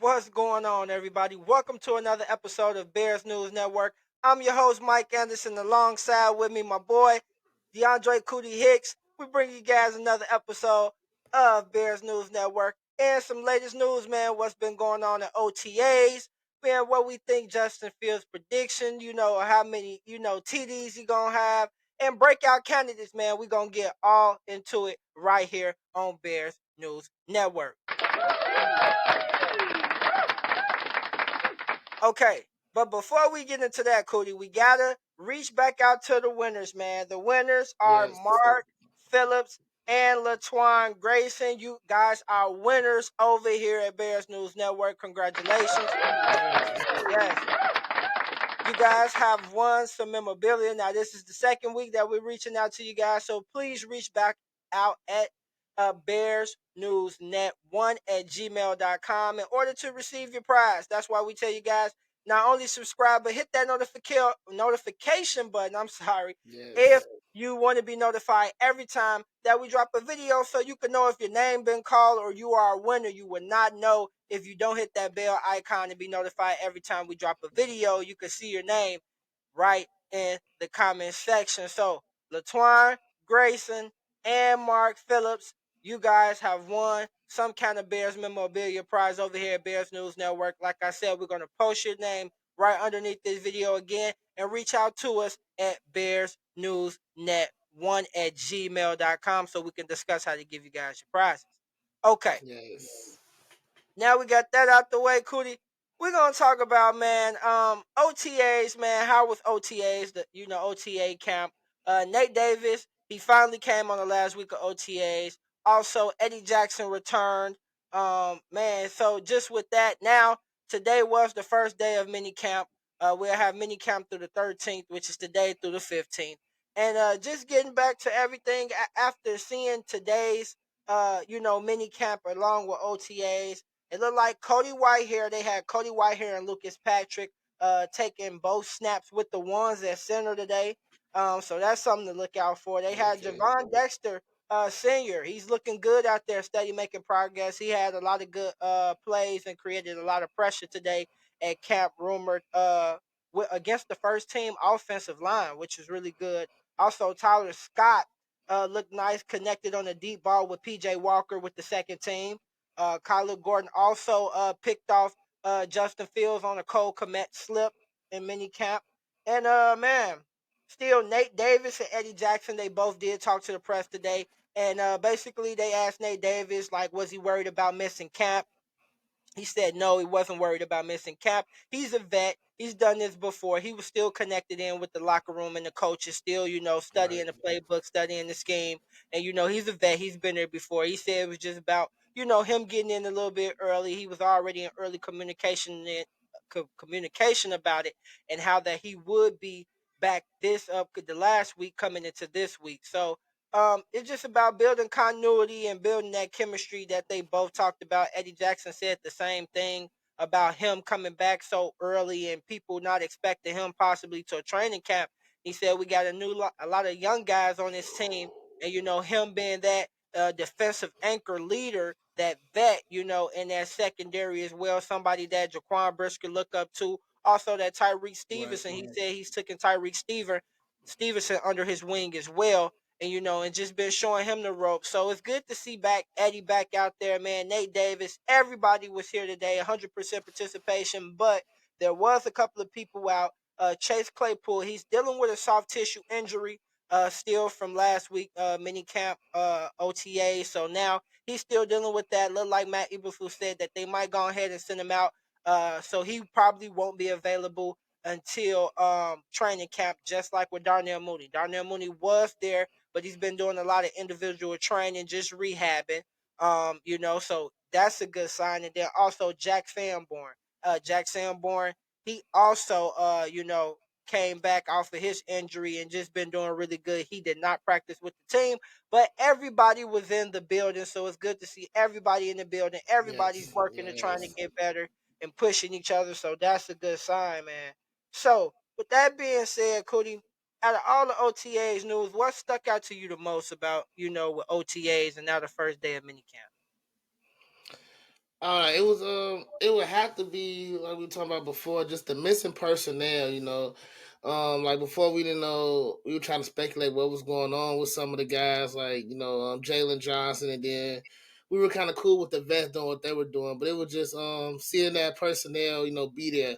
What's going on, everybody? Welcome to another episode of Bears News Network. I'm your host, Mike Anderson. Alongside with me, my boy, DeAndre Cootie Hicks. We bring you guys another episode of Bears News Network and some latest news, man. What's been going on in OTAs, man? What we think Justin Fields' prediction, how many, TDs he gonna have, and breakout candidates, man. We gonna get all into it right here on Bears News Network. Okay, but before we get into that, Cootie, we gotta reach back out to the winners, man. The winners are Yes. Mark Phillips and LaTwan Grayson. You guys are winners over here at Bears News Network. Congratulations. Yes. You guys have won some memorabilia. Now, this is the second week that we're reaching out to you guys, so please reach back out at Bears News Net 1 at gmail.com in order to receive your prize. That's why we tell you guys not only subscribe, but hit that notification button. I'm sorry. If Yes. you want to be notified every time that we drop a video so you can know if your name been called or you are a winner. You will not know if you don't hit that bell icon and be notified every time we drop a video. You can see your name right in the comment section. So LaTwan Grayson and Mark Phillips, you guys have won some kind of Bears memorabilia prize over here at Bears News Network. Like I said, we're going to post your name right underneath this video again and reach out to us at Bears News Net 1 at gmail.com so we can discuss how to give you guys your prizes. Okay, Yes. now we got that out the way, Cootie. We're gonna talk about, man, OTAs, man. How was OTAs? The OTA camp. Nate Davis, he finally came on the last week of OTAs. Also, Eddie Jackson returned. Man, so just with that, now today was the first day of mini camp. We'll have mini camp through the 13th, which is today through the 15th. And just getting back to everything after seeing today's mini camp along with OTAs. It looked like Cody Whitehair. They had Cody Whitehair and Lucas Patrick taking both snaps with the ones at center today. So that's something to look out for. They had Okay. Javon Dexter, senior. He's looking good out there, steady making progress. He had a lot of good plays and created a lot of pressure today at camp, rumored against the first team offensive line, which is really good. Also, Tyler Scott looked nice, connected on a deep ball with PJ Walker with the second team. Kyler Gordon also picked off Justin Fields on a Cole Komet slip in minicamp. And man, still Nate Davis and Eddie Jackson, they both did talk to the press today. And basically they asked Nate Davis, like, was he worried about missing camp? He said no, he wasn't worried about missing camp. He's a vet. He's done this before. He was still connected in with the locker room and the coaches, still, studying Right. the playbook, studying the scheme. And, he's a vet. He's been there before. He said it was just about, him getting in a little bit early. He was already in early communication about it and how that he would be back this up the last week coming into this week. So it's just about building continuity and building that chemistry that they both talked about. Eddie Jackson said the same thing about him coming back so early and people not expecting him possibly to a training camp. He said we got a lot of young guys on this team, and him being that defensive anchor leader, that vet, in that secondary as well, somebody that Jaquan Brisker look up to. Also, that Tyreek Right. Stevenson, he said he's taking Stevenson under his wing as well, and just been showing him the ropes. So it's good to see Eddie back out there, man. Nate Davis, everybody was here today, 100% participation, but there was a couple of people out. Chase Claypool, he's dealing with a soft tissue injury, still from last week, mini camp, OTA. So now he's still dealing with that. Look like Matt Eberflus said that they might go ahead and send him out. So he probably won't be available until training camp, just like with Darnell Mooney. Darnell Mooney was there, but he's been doing a lot of individual training, just rehabbing. So that's a good sign. And then also Jack Sanborn, he also came back off of his injury and just been doing really good. He did not practice with the team, but everybody was in the building, so it's good to see everybody in the building. Everybody's Yes. working and trying to Yes. get better and pushing each other, so that's a good sign, man. So, with that being said, Cody, out of all the OTAs news, what stuck out to you the most about, with OTAs and now the first day of minicamp? it would have to be like we were talking about before, just the missing personnel. Like before we didn't know, we were trying to speculate what was going on with some of the guys, like Jalen Johnson, and then we were kind of cool with the vets doing what they were doing, but it was just seeing that personnel, be there.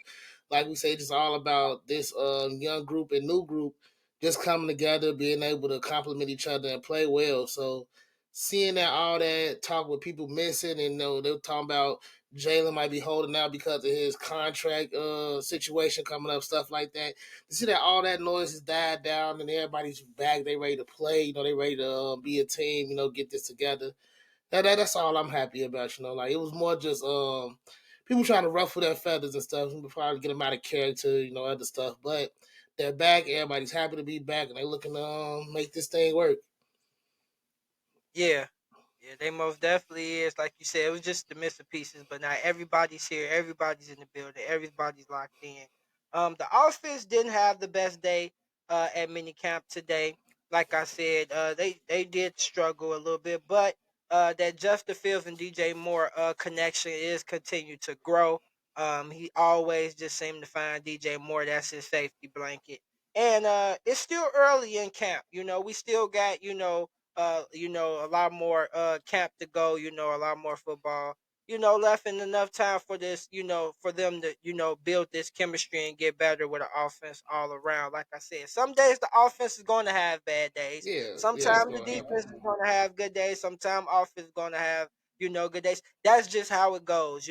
Like we say, just all about this young group and new group just coming together, being able to complement each other and play well. So seeing that all that talk with people missing, and they were talking about Jalen might be holding out because of his contract situation coming up, stuff like that. To see that all that noise has died down and everybody's back, they ready to play. They ready to be a team. Get this together. That's all I'm happy about. Like it was more just people trying to ruffle their feathers and stuff, and probably get them out of character, other stuff. But they're back. Everybody's happy to be back, and they looking to make this thing work. Yeah. Yeah, they most definitely is. Like you said, it was just the missing pieces, but now everybody's here. Everybody's in the building. Everybody's locked in. The offense didn't have the best day at minicamp today. Like I said, they did struggle a little bit, but that Justin Fields and DJ Moore connection is continue to grow. He always just seemed to find DJ Moore. That's his safety blanket, and it's still early in camp. We still got a lot more camp to go, a lot more football, left in enough time for this, for them to, build this chemistry and get better with the offense all around. Like I said, some days the offense is going to have bad days. Yeah, it's Sometimes the gonna defense is happen. going to have good days. Sometimes offense is going to have, good days. That's just how it goes.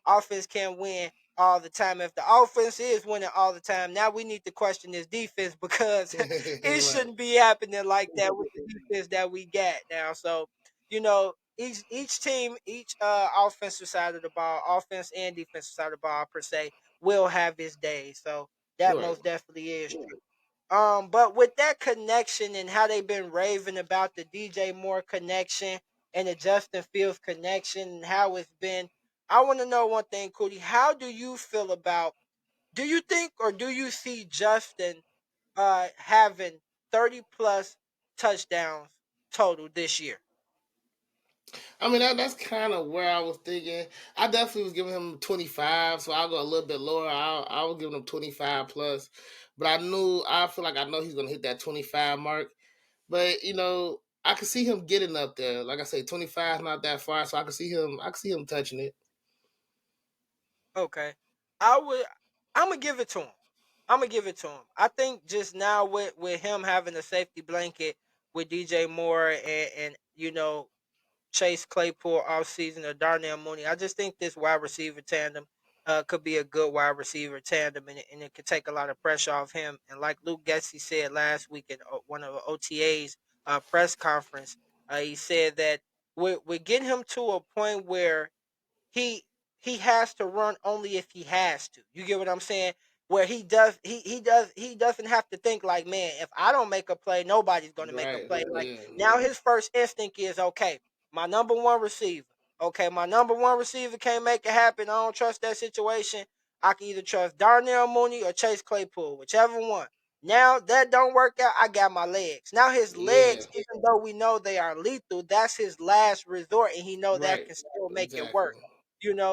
Offense can't win all the time. If the offense is winning all the time, now we need to question this defense because it Right. shouldn't be happening like that with the defense that we got now. So, each team, each offensive side of the ball, offense and defensive side of the ball per se, will have its days. So that Right. most definitely is true. But with that connection and how they've been raving about the DJ Moore connection and the Justin Fields connection and how it's been, I want to know one thing, Cootie. How do you feel about? Do you think or do you see Justin having 30 plus touchdowns total this year? I mean, that's kind of where I was thinking. I definitely was giving him 25, so I'll go a little bit lower. I was giving him 25 plus, but I feel like I know he's gonna hit that 25 mark. But I could see him getting up there. Like I say, 25 is not that far, so I could see him. I could see him touching it. Okay. I would I'm gonna give it to him. I'm gonna give it to him. I think just now with him having a safety blanket with DJ Moore and Chase Claypool off season or Darnell Mooney. I just think this wide receiver tandem could be a good wide receiver tandem, and it could take a lot of pressure off him. And like Luke Getsy said last week in one of the OTA's press conference, he said that we're getting him to a point where he he has to run only if he has to. You get what I'm saying? Where he doesn't have to think like, man, if I don't make a play, nobody's gonna make a Right. play. Like Yeah. now his first instinct is okay, my number one receiver. Okay, my number one receiver can't make it happen. I don't trust that situation. I can either trust Darnell Mooney or Chase Claypool, whichever one. Now that don't work out, I got my legs. Now his Yeah. legs, even though we know they are lethal, that's his last resort, and he know that Right. can still make it Exactly. work.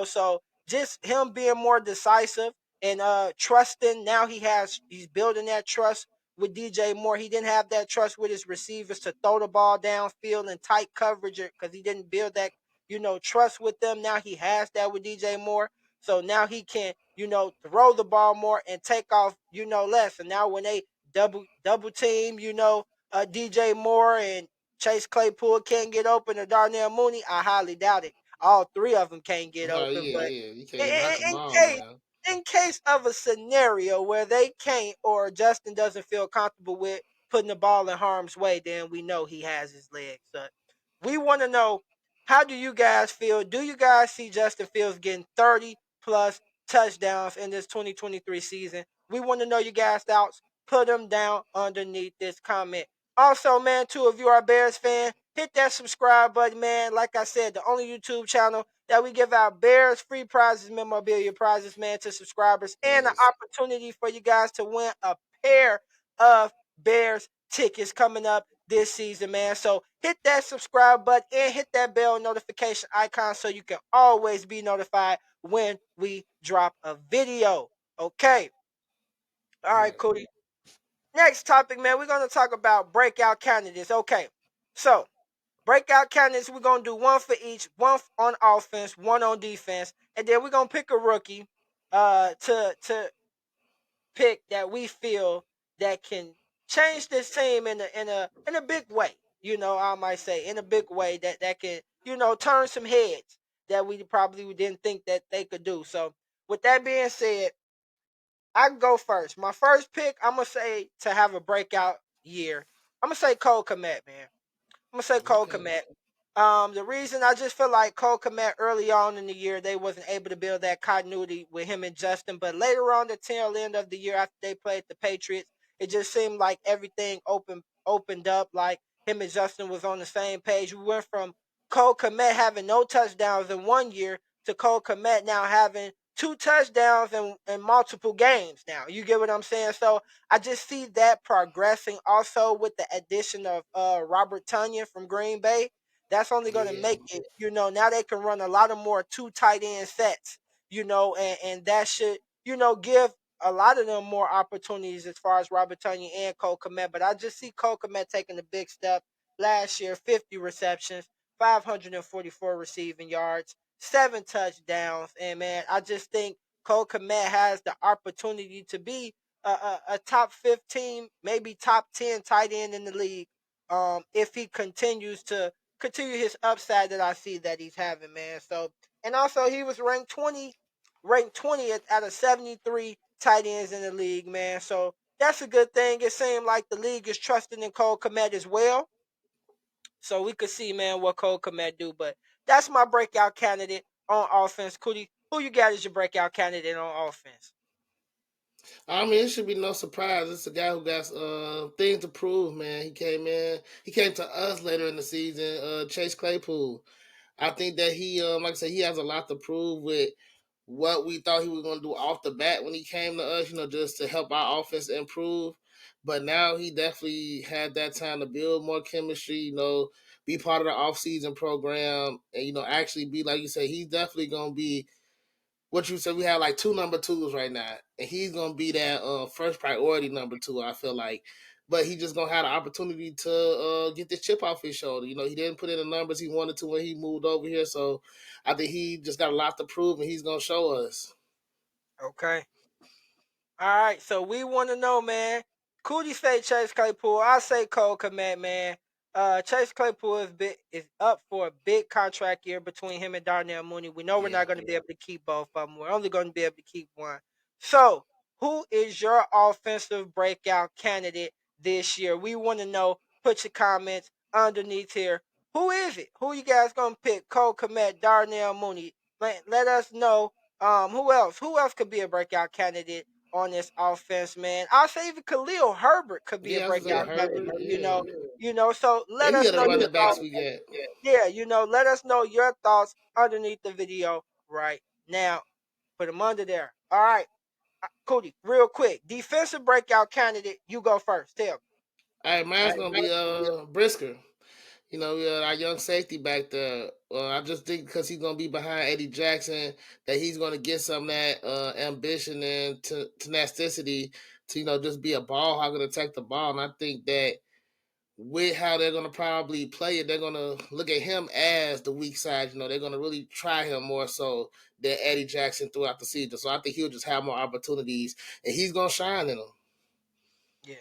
So just him being more decisive and trusting. Now he's building that trust with DJ Moore. He didn't have that trust with his receivers to throw the ball downfield in tight coverage because he didn't build that trust with them. Now he has that with DJ Moore. So now he can, throw the ball more and take off, less. And now when they double team, DJ Moore and Chase Claypool can't get open or Darnell Mooney, I highly doubt it. All three of them can't get Oh open, yeah, but yeah. You in, can't knock in, them in all case down. in case of a scenario where they can't or Justin doesn't feel comfortable with putting the ball in harm's way, then we know he has his legs. So we want to know, how do you guys feel? Do you guys see Justin Fields getting 30 plus touchdowns in this 2023 season? We want to know you guys' thoughts. Put them down underneath this comment. Also, man, too, if you are a Bears fan, hit that subscribe button, man. Like I said, the only YouTube channel that we give out Bears free prizes, memorabilia prizes, man, to subscribers, and an Yes. opportunity for you guys to win a pair of Bears tickets coming up this season, man. So hit that subscribe button and hit that bell notification icon so you can always be notified when we drop a video. Okay. All right, Yeah. Cootie. Next topic, man. We're gonna talk about breakout candidates. Okay. So breakout candidates, we're gonna do one for each, one on offense, one on defense, and then we're gonna pick a rookie to pick that we feel that can change this team in a big way. You know, I might say in a big way that can, turn some heads that we probably didn't think that they could do. So with that being said, I can go first. My first pick, I'm gonna say to have a breakout year. I'm gonna say Cole Komet, man. I'm gonna say Cole Okay. Komet. The reason I just feel like Cole Komet early on in the year they wasn't able to build that continuity with him and Justin, but later on the tail end of the year after they played the Patriots, it just seemed like everything opened up. Like him and Justin was on the same page. We went from Cole Komet having no touchdowns in one year to Cole Komet now having two touchdowns in multiple games. Now you get what I'm saying. So I just see that progressing also with the addition of Robert Tunyon from Green Bay. That's only going to Yeah. make it, now they can run a lot of more two tight end sets, and that should, give a lot of them more opportunities as far as Robert Tunyon and Cole Komet. But I just see Cole Komet taking a big step last year, 50 receptions, 544 receiving yards, seven touchdowns. And man, I just think Cole Komet has the opportunity to be a top 15, maybe top 10 tight end in the league. If he continues to continue his upside that I see that he's having, man. So, and also he was ranked 20th out of 73 tight ends in the league, man. So that's a good thing. It seemed like the league is trusting in Cole Komet as well. So we could see, man, what Cole Komet do. But that's my breakout candidate on offense. Cootie, who you got as your breakout candidate on offense? I mean, it should be no surprise. It's a guy who got things to prove, man. He came to us later in the season. Chase Claypool. I think that he, like I said, he has a lot to prove with what we thought he was going to do off the bat when he came to us. Just to help our offense improve. But now he definitely had that time to build more chemistry. Be part of the offseason program, and actually be like you said. He's definitely going to be what you said. We have like two number twos right now, and he's gonna be that first priority number two. I feel like, but he just gonna have the opportunity to get this chip off his shoulder. He didn't put in the numbers he wanted to when he moved over here, so I think he just got a lot to prove, and he's gonna show us. Okay. All right, so we want to know, man. Cootie say Chase Claypool. I say Cole Komet, man. Chase Claypool is up for a big contract year between him and Darnell Mooney. We know we're Yeah. not going to be able to keep both of them. We're only going to be able to keep one. So, who is your offensive breakout candidate this year? We want to know. Put your comments underneath here. Who is it? Who you guys going to pick? Cole Komet, Darnell Mooney. Let us know. Who else? Who else could be a breakout candidate on this offense, man? I'll say even Khalil Herbert could be a Yeah, I was gonna say breakout Herbert. candidate, Yeah, So let any us of the know your running backs thoughts. we got. Yeah, let us know your thoughts underneath the video right now. Put them under there. All right, Cody, real quick. Defensive breakout candidate, you go first. Tell me. All right, mine's gonna be Brisker. Our young safety back there. I just think because he's gonna be behind Eddie Jackson, that he's gonna get some of that ambition and tenacity to just be a ball hog and attack the ball. And I think that with how they're gonna probably play it, they're gonna look at him as the weak side. They're gonna really try him more so than Eddie Jackson throughout the season. So I think he'll just have more opportunities, and he's gonna shine in them. Yeah.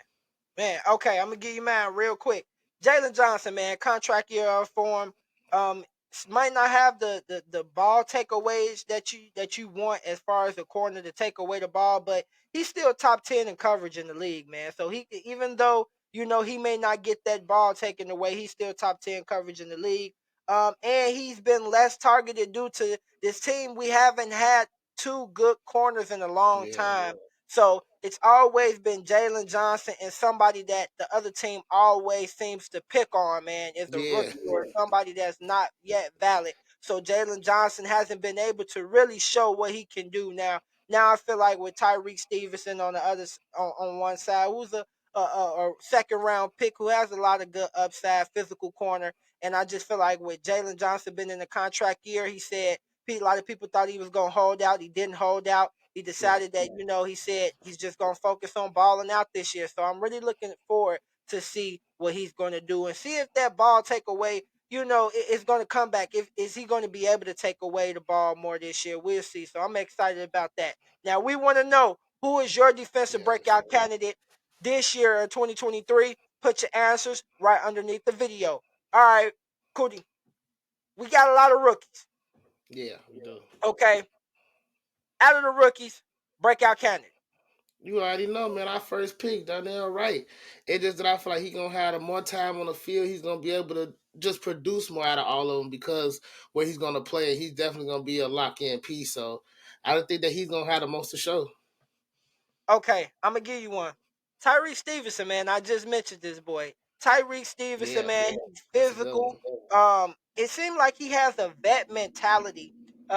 Man, okay, I'm gonna give you mine real quick. Jalen Johnson, man, contract year for him. Might not have the ball takeaways that you want as far as the corner to take away the ball, but he's still top 10 in coverage in the league, man. So he, even though he may not get that ball taken away, he's still top 10 coverage in the league. And he's been less targeted due to this team. We haven't had two good corners in a long Yeah, time. So it's always been Jalen Johnson and somebody that the other team always seems to pick on, man, is a yeah, rookie or somebody that's not yet valid. So Jalen Johnson hasn't been able to really show what he can do now. Now I feel like with Tyreek Stevenson on the on one side, who's a second round pick who has a lot of good upside, physical corner. And I just feel like with Jalen Johnson being in the contract year, he said a lot of people thought he was gonna hold out. He didn't hold out. He Right. decided that he said he's just gonna focus on balling out this year. So I'm really looking forward to see what he's gonna do and see if that ball take away. It's going to come back. If is he going to be able to take away the ball more this year? We'll see. So I'm excited about that. Now we want to know who is your defensive Yes. breakout candidate this year in 2023. Put your answers right underneath the video. All right, Cootie, we got a lot of rookies. Yeah, we do. Okay, out of the rookies, breakout candidate. You already know, man. Our first pick, Donnell Wright. It just that I feel like he's gonna have more time on the field. He's gonna be able to just produce more out of all of them because where he's gonna play, he's definitely gonna be a lock in piece. So I don't think that he's gonna have the most to show. Okay, I'm gonna give you one. Tyreek Stevenson, man. I just mentioned this boy. Tyreek Stevenson, Yeah, man. He's that's a good one. physical. It seemed like he has a vet mentality.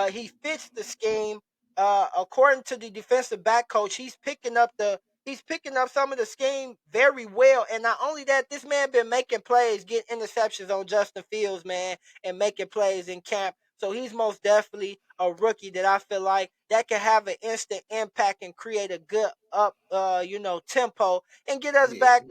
He fits the scheme. According to the defensive back coach, he's picking up some of the scheme very well. And not only that, this man been making plays, getting interceptions on Justin Fields, man, and making plays in camp. So he's most definitely a rookie that I feel like that can have an instant impact and create a good tempo and get us Yeah. back,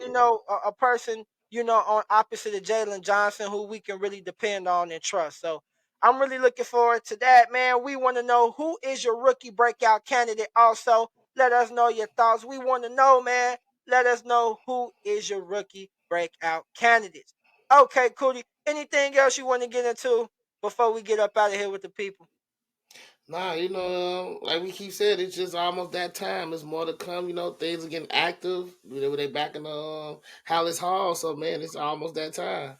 a person, on opposite of Jalen Johnson who we can really depend on and trust. So I'm really looking forward to that, man. We want to know who is your rookie breakout candidate. Also, let us know your thoughts. We want to know, man. Let us know who is your rookie breakout candidate. Okay, Cootie. Anything else you want to get into before we get up out of here with the people? Nah, like we keep saying, it's just almost that time. There's more to come. Things are getting active. They back in the Hallis Hall. So man, it's almost that time.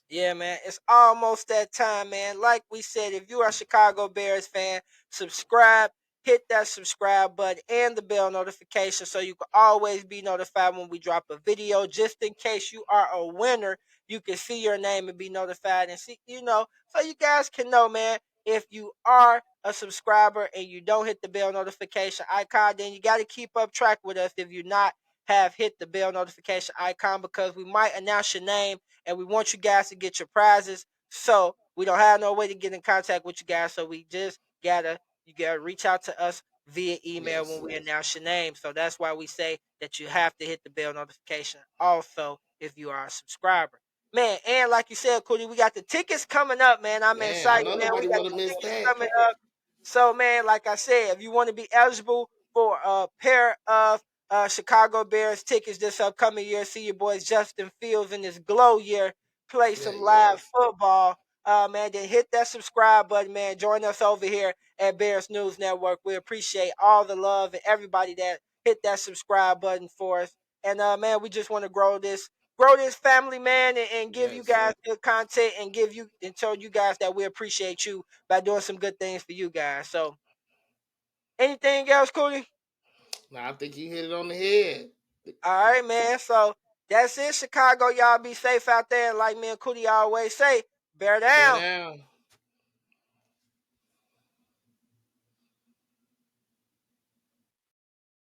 Yeah, man, it's almost that time, man. Like we said, if you are a Chicago Bears fan, subscribe, hit that subscribe button and the bell notification so you can always be notified when we drop a video. Just in case you are a winner, you can see your name and be notified and see, so you guys can know, man. If you are a subscriber and you don't hit the bell notification icon, then you got to keep up track with us. If you not have hit the bell notification icon, because we might announce your name and we want you guys to get your prizes. So we don't have no way to get in contact with you guys. So we just you gotta reach out to us via email when Yes. we announce your name. So that's why we say that you have to hit the bell notification. Also, if you are a subscriber. Man, and like you said, Cootie, we got the tickets coming up, man. I'm Man, I excited, know man. We nobody got want to the miss tickets that. coming up. So, man, like I said, if you want to be eligible for a pair of Chicago Bears tickets this upcoming year, see your boys Justin Fields in this glow year play some live Yes. football. Man, then hit that subscribe button, man. Join us over here at Bears News Network. We appreciate all the love and everybody that hit that subscribe button for us. And man, we just want to grow this family, man, and give you Yes. guys good content and give you and tell you guys that we appreciate you by doing some good things for you guys. So anything else, Cootie? Now I think you hit it on the head. All right, man. So that's it, Chicago. Y'all be safe out there. And like me and Cootie always say, bear Bear down. down.